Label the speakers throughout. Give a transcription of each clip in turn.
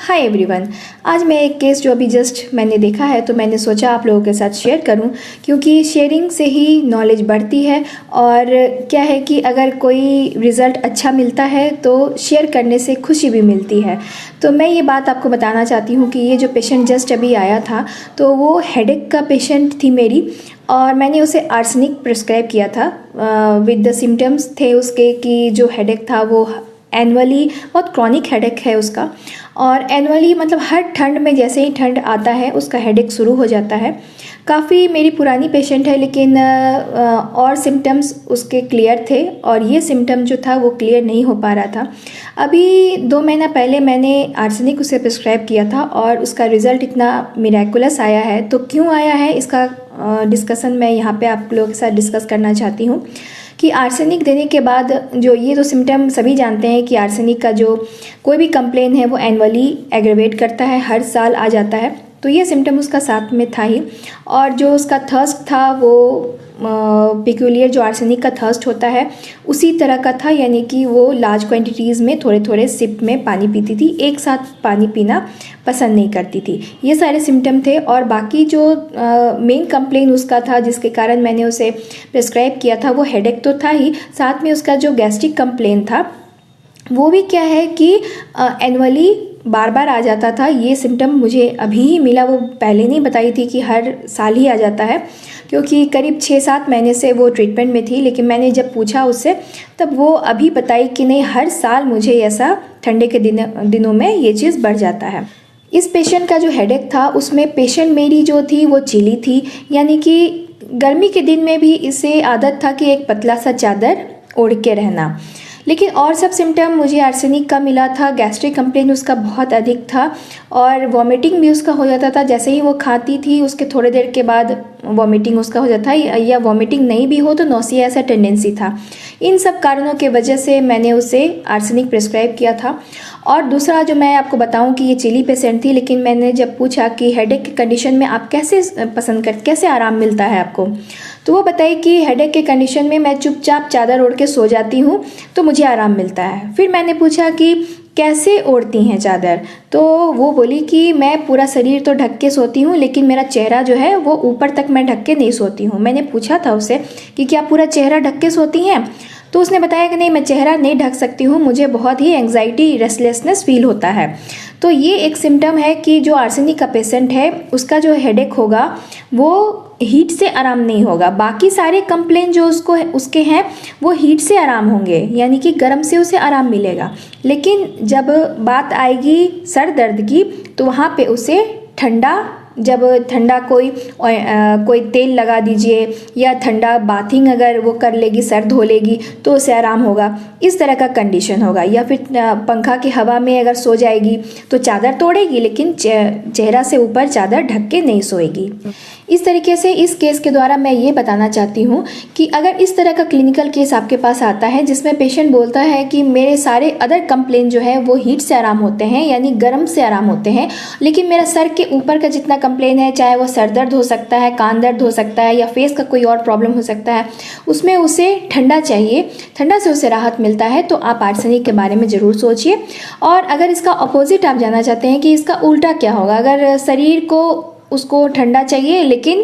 Speaker 1: Hi everyone. आज मैं एक केस जो अभी जस्ट मैंने देखा है तो मैंने सोचा आप लोगों के साथ शेयर करूं, क्योंकि शेयरिंग से ही नॉलेज बढ़ती है। और क्या है कि अगर कोई रिज़ल्ट अच्छा मिलता है तो शेयर करने से खुशी भी मिलती है। तो मैं ये बात आपको बताना चाहती हूँ कि ये जो पेशेंट जस्ट अभी आया था तो वो हेडेक का पेशेंट थी मेरी, और मैंने उसे आर्सेनिक प्रिस्क्राइब किया था विद द सिम्टम्स थे उसके कि जो हेडेक था वो एनुअली बहुत क्रॉनिक हेडेक है उसका। और एनुअली मतलब हर ठंड में जैसे ही ठंड आता है उसका हेडेक शुरू हो जाता है। काफ़ी मेरी पुरानी पेशेंट है, लेकिन और सिम्टम्स उसके क्लियर थे और ये सिम्टम जो था वो क्लियर नहीं हो पा रहा था। अभी 2 महीना पहले मैंने आर्सेनिक उसे प्रिस्क्राइब किया था और उसका रिज़ल्ट इतना मिरेकुलस आया है। तो क्यों आया है इसका डिस्कशन मैं यहाँ पे आप लोगों के साथ डिस्कस करना चाहती हूँ कि आर्सेनिक देने के बाद जो ये तो सिम्टम सभी जानते हैं कि आर्सेनिक का जो कोई भी कंप्लेन है वो एनुअली एग्रेवेट करता है, हर साल आ जाता है। तो ये सिम्टम उसका साथ में था ही। और जो उसका थर्स्ट था वो पिक्यूलियर जो आर्सेनिक का थर्स्ट होता है उसी तरह का था, यानी कि वो लार्ज क्वांटिटीज़ में थोड़े थोड़े सिप में पानी पीती थी, एक साथ पानी पीना पसंद नहीं करती थी। ये सारे सिम्टम थे। और बाकी जो मेन कंप्लेन उसका था जिसके कारण मैंने उसे प्रिस्क्राइब किया था वो हेडेक तो था ही, साथ में उसका जो गैस्ट्रिक कंप्लेन था वो भी क्या है कि एनुअली बार बार आ जाता था। ये सिम्टम मुझे अभी ही मिला, वो पहले नहीं बताई थी कि हर साल ही आ जाता है, क्योंकि करीब 6-7 महीने से वो ट्रीटमेंट में थी। लेकिन मैंने जब पूछा उससे तब वो अभी बताई कि नहीं, हर साल मुझे ऐसा ठंडे के दिनों में ये चीज़ बढ़ जाता है। इस पेशेंट का जो हेडेक था उसमें पेशेंट मेरी जो थी वो चिली थी, यानी कि गर्मी के दिन में भी इसे आदत था कि एक पतला सा चादर ओढ़ के रहना। लेकिन और सब सिम्टम मुझे आर्सेनिक का मिला था। गैस्ट्रिक कंप्लेन उसका बहुत अधिक था और वॉमिटिंग भी उसका हो जाता था। जैसे ही वो खाती थी उसके थोड़ी देर के बाद वॉमिटिंग उसका हो जाता है, या वॉमिटिंग नहीं भी हो तो नौसिया ऐसा टेंडेंसी था। इन सब कारणों के वजह से मैंने उसे आर्सेनिक प्रिस्क्राइब किया था। और दूसरा जो मैं आपको बताऊं कि ये चिली पेशेंट थी, लेकिन मैंने जब पूछा कि हेडेक की कंडीशन में आप कैसे आराम मिलता है आपको, तो वो बताई कि हेडेक के कंडीशन में मैं चुपचाप चादर ओढ़ के सो जाती हूँ तो मुझे आराम मिलता है। फिर मैंने पूछा कि कैसे ओढ़ती हैं चादर, तो वो बोली कि मैं पूरा शरीर तो ढक के सोती हूँ लेकिन मेरा चेहरा जो है वो ऊपर तक मैं ढक के नहीं सोती हूँ। मैंने पूछा था उससे कि क्या पूरा चेहरा ढक के सोती हैं, तो उसने बताया कि नहीं, मैं चेहरा नहीं ढक सकती हूँ, मुझे बहुत ही एंग्जाइटी रेस्टलेसनेस फील होता है। तो ये एक सिम्टम है कि जो आर्सेनिक का पेशेंट है उसका जो हेडेक होगा वो हीट से आराम नहीं होगा। बाकी सारे कंप्लेन जो उसके हैं वो हीट से आराम होंगे, यानी कि गर्म से उसे आराम मिलेगा। लेकिन जब बात आएगी सर दर्द की तो वहाँ पे उसे ठंडा कोई तेल लगा दीजिए, या ठंडा बाथिंग अगर वो कर लेगी, सर धो लेगी तो उसे आराम होगा, इस तरह का कंडीशन होगा। या फिर पंखा की हवा में अगर सो जाएगी तो चादर तोड़ेगी लेकिन चेहरा से ऊपर चादर ढक के नहीं सोएगी। इस तरीके से इस केस के द्वारा मैं ये बताना चाहती हूँ कि अगर इस तरह का क्लिनिकल केस आपके पास आता है जिसमें पेशेंट बोलता है कि मेरे सारे अदर कंप्लेन जो है वो हीट से आराम होते हैं, यानी गर्म से आराम होते हैं, लेकिन मेरा सर के ऊपर का जितना कंप्लेन है, चाहे वो सर दर्द हो सकता है, कान दर्द हो सकता है, या फेस का कोई और प्रॉब्लम हो सकता है, उसमें उसे ठंडा चाहिए, ठंडा से उसे राहत मिलता है, तो आप आर्सेनिक के बारे में ज़रूर सोचिए। और अगर इसका अपोजिट आप जानना चाहते हैं कि इसका उल्टा क्या होगा, अगर शरीर को उसको ठंडा चाहिए लेकिन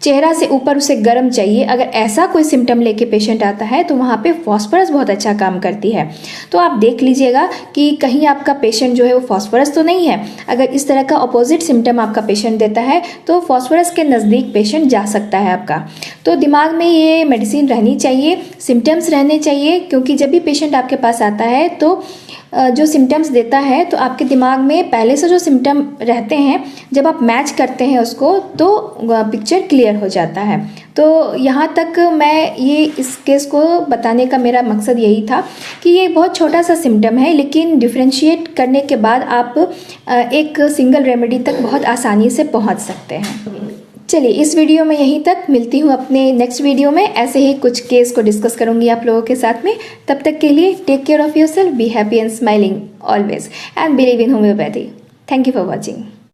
Speaker 1: चेहरा से ऊपर उसे गर्म चाहिए, अगर ऐसा कोई सिम्टम लेके पेशेंट आता है तो वहाँ पे फॉस्फोरस बहुत अच्छा काम करती है। तो आप देख लीजिएगा कि कहीं आपका पेशेंट जो है वो फॉस्फोरस तो नहीं है। अगर इस तरह का अपोजिट सिम्टम आपका पेशेंट देता है तो फॉस्फोरस के नज़दीक पेशेंट जा सकता है आपका। तो दिमाग में ये मेडिसिन रहनी चाहिए, सिम्टम्स रहने चाहिए, क्योंकि जब भी पेशेंट आपके पास आता है तो जो सिम्टम्स देता है तो आपके दिमाग में पहले से जो सिम्टम रहते हैं जब आप मैच करते हैं उसको तो पिक्चर क्लियर हो जाता है। तो यहाँ तक मैं ये इस केस को बताने का मेरा मकसद यही था कि ये बहुत छोटा सा सिम्टम है, लेकिन डिफ्रेंशिएट करने के बाद आप एक सिंगल रेमेडी तक बहुत आसानी से पहुँच सकते हैं। चलिए, इस वीडियो में यहीं तक, मिलती हूँ अपने नेक्स्ट वीडियो में। ऐसे ही कुछ केस को डिस्कस करूँगी आप लोगों के साथ में। तब तक के लिए take care of yourself, be happy and smiling always, and believe in homeopathy. Thank you for watching.